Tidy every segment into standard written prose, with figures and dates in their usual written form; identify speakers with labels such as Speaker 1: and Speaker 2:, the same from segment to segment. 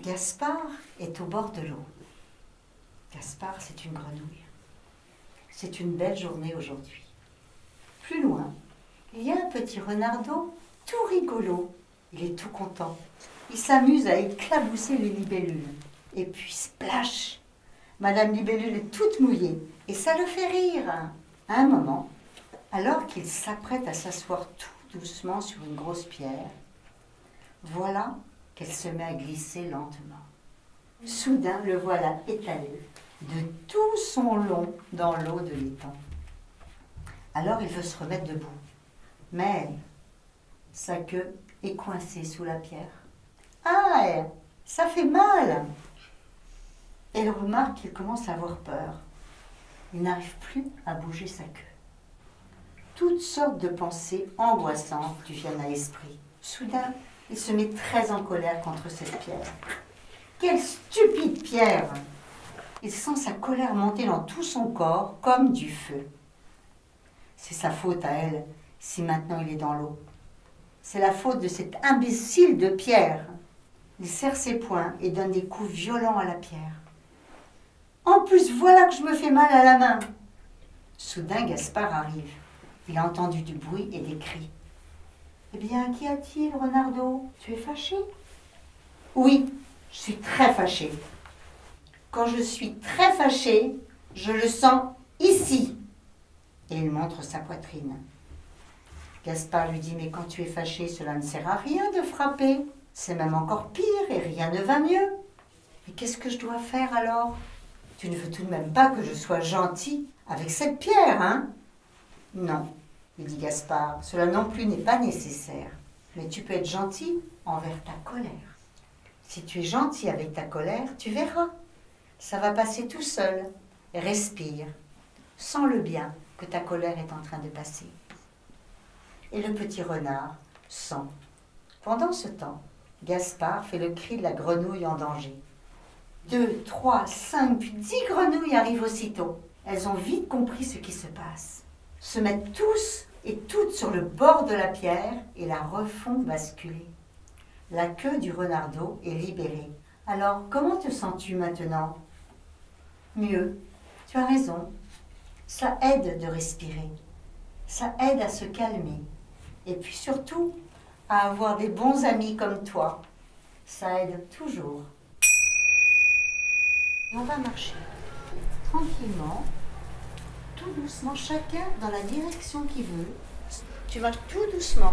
Speaker 1: Gaspard est au bord de l'eau. Gaspard, c'est une grenouille. C'est une belle journée aujourd'hui. Plus loin, il y a un petit renardeau tout rigolo. Il est tout content. Il s'amuse à éclabousser les libellules. Et puis, splash! Madame Libellule est toute mouillée et ça le fait rire. À un moment, alors qu'il s'apprête à s'asseoir tout doucement sur une grosse pierre, voilà qu'elle se met à glisser lentement. Soudain, le voilà étalé de tout son long dans l'eau de l'étang. Alors il veut se remettre debout, mais sa queue est coincée sous la pierre. Ah, ça fait mal! Elle remarque qu'il commence à avoir peur. Il n'arrive plus à bouger sa queue. Toutes sortes de pensées angoissantes lui viennent à l'esprit. Soudain, il se met très en colère contre cette pierre. Quelle stupide pierre! Il sent sa colère monter dans tout son corps comme du feu. C'est sa faute à elle si maintenant il est dans l'eau. C'est la faute de cet imbécile de pierre. Il serre ses poings et donne des coups violents à la pierre. En plus, voilà que je me fais mal à la main. Soudain, Gaspard arrive. Il a entendu du bruit et des cris. Eh bien, qu'y a-t-il, Renardeau? Tu es fâché? Oui, je suis très fâché. Quand je suis très fâché, je le sens ici. Et il montre sa poitrine. Gaspard lui dit, mais quand tu es fâché, cela ne sert à rien de frapper. C'est même encore pire et rien ne va mieux. Mais qu'est-ce que je dois faire alors? Tu ne veux tout de même pas que je sois gentil avec cette pierre, hein? Non, lui dit Gaspard, cela non plus n'est pas nécessaire. Mais tu peux être gentil envers ta colère. Si tu es gentil avec ta colère, tu verras. Ça va passer tout seul. Respire. Sens le bien que ta colère est en train de passer. Et le petit renard sent. Pendant ce temps, Gaspard fait le cri de la grenouille en danger. 2, 3, 5, puis 10 grenouilles arrivent aussitôt. Elles ont vite compris ce qui se passe. Se mettent tous et toutes sur le bord de la pierre et la refont basculer. La queue du renardeau est libérée. Alors, comment te sens-tu maintenant? Mieux, tu as raison. Ça aide de respirer. Ça aide à se calmer. Et puis surtout, à avoir des bons amis comme toi. Ça aide toujours. Et on va marcher tranquillement, tout doucement, chacun dans la direction qu'il veut. Tu marches tout doucement.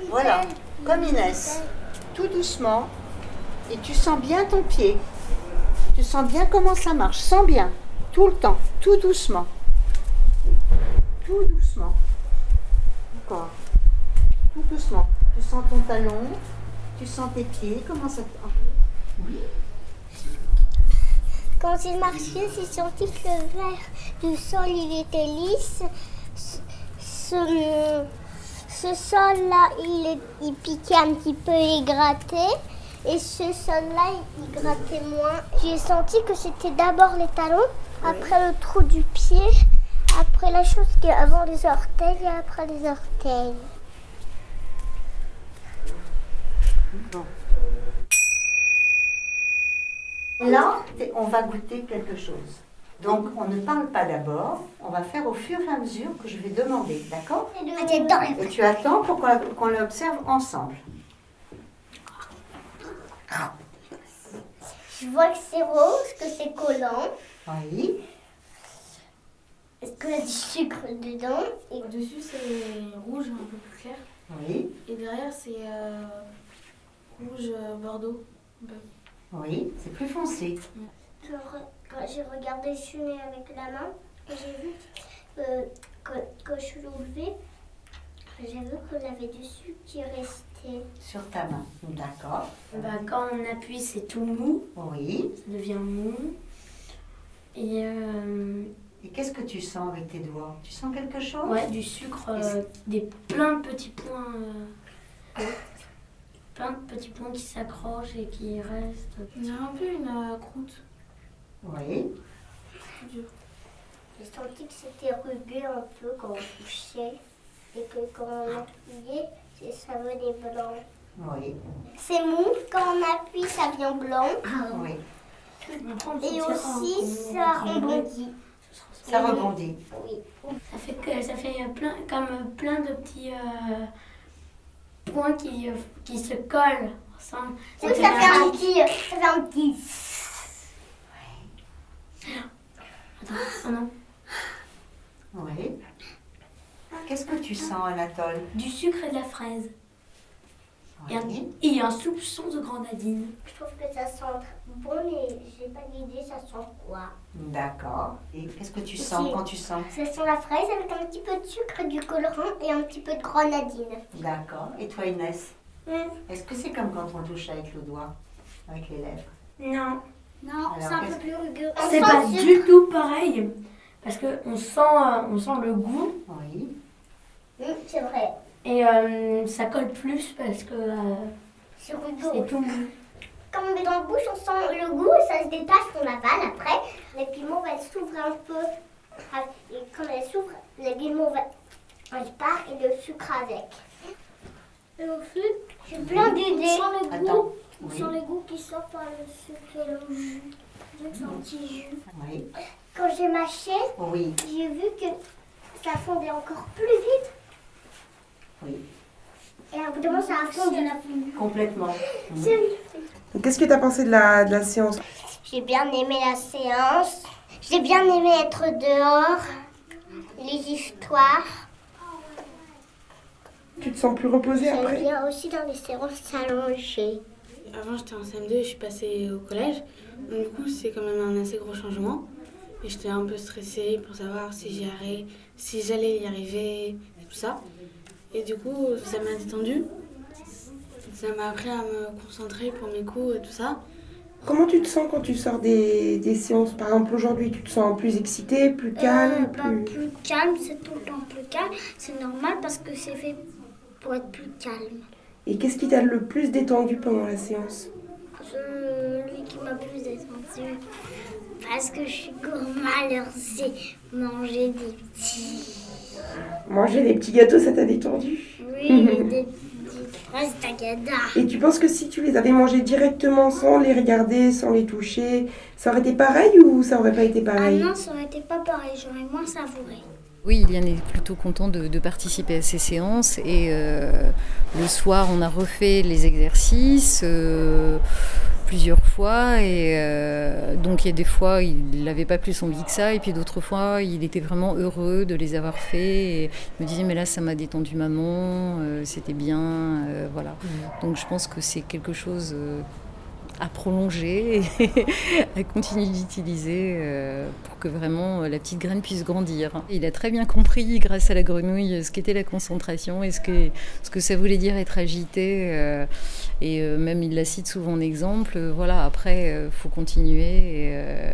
Speaker 1: Voilà, comme Inès. Tout doucement. Et tu sens bien ton pied. Tu sens bien comment ça marche. Sens bien. Tout le temps. Tout doucement. Tout doucement. Encore. Tout doucement. Tu sens ton talon. Tu sens tes pieds. Comment ça... Oui.
Speaker 2: Quand il marchait, j'ai senti que le verre du sol, il était lisse. Ce sol-là, il piquait un petit peu et grattait. Et ce sol-là, il grattait moins. J'ai senti que c'était d'abord les talons, après le trou du pied, après la chose qui est avant les orteils et après les orteils.
Speaker 1: Bon. Là, on va goûter quelque chose. Donc, on ne parle pas d'abord, on va faire au fur et à mesure que je vais demander, d'accord? Et tu attends pour qu'on l'observe ensemble.
Speaker 2: Je vois que c'est rose, que c'est collant.
Speaker 1: Oui.
Speaker 2: Est-ce qu'il y a du sucre dedans?
Speaker 3: Et au-dessus, c'est rouge un peu plus clair.
Speaker 1: Oui.
Speaker 3: Et derrière, c'est rouge bordeaux. Un peu.
Speaker 1: Oui, c'est plus foncé.
Speaker 2: Quand j'ai regardé le fumet avec la main, j'ai vu quand je l'ai levé, j'ai vu qu'il y avait du sucre qui restait.
Speaker 1: Sur ta main, d'accord.
Speaker 3: Quand on appuie, c'est tout mou.
Speaker 1: Oui.
Speaker 3: Ça devient mou. Et
Speaker 1: Et qu'est-ce que tu sens avec tes doigts? Tu sens quelque chose?
Speaker 3: ouais, du sucre, plein de petits points. Plein de petits points qui s'accrochent et qui restent. On dirait un peu une croûte.
Speaker 1: Oui.
Speaker 2: J'ai senti que c'était rugueux un peu quand on touchait et que quand on appuyait, ça venait blanc.
Speaker 1: Oui.
Speaker 2: C'est mou, quand on appuie, ça vient blanc.
Speaker 1: Oui.
Speaker 2: Et aussi, ça rebondit.
Speaker 1: Ça rebondit.
Speaker 2: Oui.
Speaker 3: Ça fait plein de petits points qui se collent ensemble.
Speaker 2: Ça fait un petit.
Speaker 3: Attends, oh non.
Speaker 1: Oui. Qu'est-ce que tu sens, Anatole?
Speaker 3: Du sucre et de la fraise.
Speaker 1: Oui.
Speaker 3: Et un soupçon de grenadine.
Speaker 2: Je trouve que ça sent bon, mais j'ai pas d'idée, ça sent quoi.
Speaker 1: D'accord. Et qu'est-ce que tu sens quand tu sens?
Speaker 2: Ça sent la fraise avec un petit peu de sucre, du colorant et un petit peu de grenadine.
Speaker 1: D'accord. Et toi, Inès? Est-ce que c'est comme quand on touche avec le doigt, avec les lèvres?
Speaker 3: Non.
Speaker 2: Non,
Speaker 1: Alors,
Speaker 2: c'est un peu plus rugueux.
Speaker 3: C'est pas du tout pareil. Parce qu'on sent le goût.
Speaker 1: Oui.
Speaker 2: C'est vrai.
Speaker 3: Et ça colle plus parce que
Speaker 2: C'est rugueux.
Speaker 3: c'est tout mou.
Speaker 2: Quand on met dans la bouche, on sent le goût et ça se détache, on avale après. Les piments vont s'ouvrir un peu. Et quand elle s'ouvre, les piments vont part et le sucre avec. Et ensuite, j'ai plein d'idées. On sent le goût. On sent le goût qui sort par le sucre et le jus. C'est un petit jus.
Speaker 1: Oui.
Speaker 2: Quand j'ai mâché,
Speaker 1: Oui.
Speaker 2: j'ai vu que ça fondait encore plus vite.
Speaker 1: Oui.
Speaker 2: Et à bout de moment, ça a fondu.
Speaker 1: Complètement.
Speaker 4: Qu'est-ce que tu as pensé de la séance?
Speaker 2: J'ai bien aimé la séance. J'ai bien aimé être dehors. Les histoires.
Speaker 4: Tu te sens plus reposée
Speaker 2: J'aime
Speaker 4: après?
Speaker 2: bien aussi dans les séances s'allonger.
Speaker 5: Avant, j'étais en CM2 et je suis passée au collège. Donc, du coup, c'est quand même un assez gros changement. Et j'étais un peu stressée pour savoir si j'allais y arriver et tout ça. Et du coup, ça m'a détendue. Ça m'a appris à me concentrer pour mes cours et tout ça.
Speaker 4: Comment tu te sens quand tu sors des séances? Par exemple, aujourd'hui, tu te sens plus excitée, plus calme?
Speaker 2: Plus calme, c'est tout le temps plus calme. C'est normal parce que c'est fait pour être plus calme.
Speaker 4: Et qu'est-ce qui t'a le plus détendu pendant la séance?
Speaker 2: Celui qui m'a plus détendu, parce que je suis gourmand, alors c'est manger des petits.
Speaker 4: Manger des petits gâteaux, ça t'a détendu?
Speaker 2: Oui, des petites fraises tagada.
Speaker 4: Et tu penses que si tu les avais mangés directement, sans les regarder, sans les toucher, ça aurait été pareil ou ça aurait pas été pareil?
Speaker 2: Ah non, ça aurait été pas pareil, j'aurais moins savouré.
Speaker 6: Oui, Iliane est plutôt content de participer à ces séances et le soir on a refait les exercices plusieurs fois et donc il y a des fois il n'avait pas plus envie que ça et puis d'autres fois il était vraiment heureux de les avoir faits et il me disait mais là ça m'a détendu maman, c'était bien, voilà. Donc je pense que c'est quelque chose à prolonger et à continuer d'utiliser pour que vraiment la petite graine puisse grandir. Il a très bien compris grâce à la grenouille ce qu'était la concentration et ce que ça voulait dire être agité et même il la cite souvent en exemple. Voilà, après faut continuer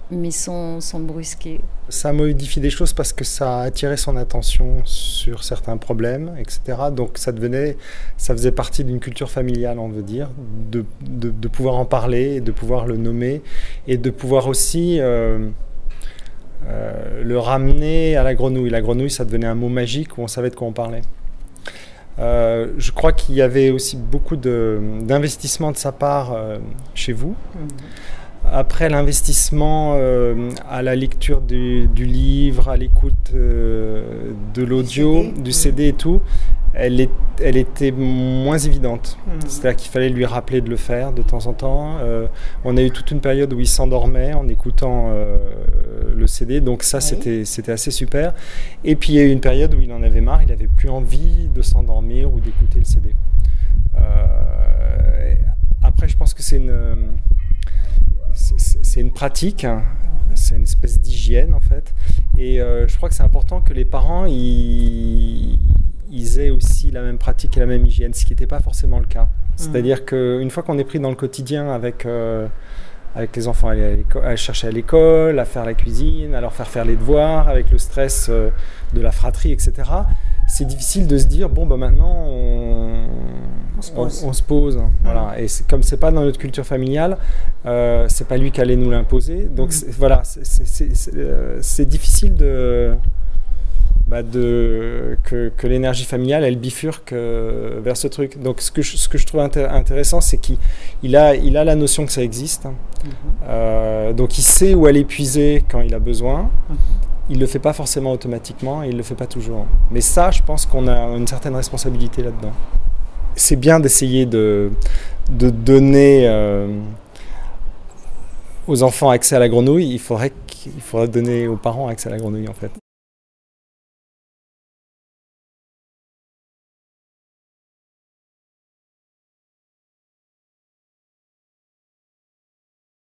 Speaker 6: mais sans le brusquer.
Speaker 7: Ça modifie des choses parce que ça a attiré son attention sur certains problèmes, etc. Donc ça faisait partie d'une culture familiale, on veut dire, de pouvoir en parler, de pouvoir le nommer et de pouvoir aussi le ramener à la grenouille. La grenouille, ça devenait un mot magique où on savait de quoi on parlait. Je crois qu'il y avait aussi beaucoup d'investissement de sa part chez vous. Après l'investissement à la lecture du livre, à l'écoute de l'audio, du CD et tout, elle était moins évidente. C'est-à-dire qu'il fallait lui rappeler de le faire de temps en temps. On a eu toute une période où il s'endormait en écoutant le CD, donc ça c'était assez super. Et puis il y a eu une période où il en avait marre, il n'avait plus envie de s'endormir ou d'écouter le CD. Après je pense que c'est une pratique, c'est une espèce d'hygiène en fait, et je crois que c'est important que les parents ils aient aussi la même pratique et la même hygiène, ce qui n'était pas forcément le cas. C'est-à-dire qu'une fois qu'on est pris dans le quotidien avec les enfants à chercher à l'école, à faire la cuisine, à leur faire les devoirs, avec le stress de la fratrie, etc., c'est difficile de se dire, bon, bah maintenant, on se pose. Voilà. Et comme c'est pas dans notre culture familiale, c'est pas lui qui allait nous l'imposer. Donc voilà, c'est difficile que l'énergie familiale, elle bifurque vers ce truc. Donc ce que je trouve intéressant, c'est qu'il a la notion que ça existe. Donc il sait où aller puiser quand il a besoin. Il ne le fait pas forcément automatiquement et il ne le fait pas toujours. Mais ça, je pense qu'on a une certaine responsabilité là-dedans. C'est bien d'essayer de donner aux enfants accès à la grenouille. Il faudrait donner aux parents accès à la grenouille, en fait.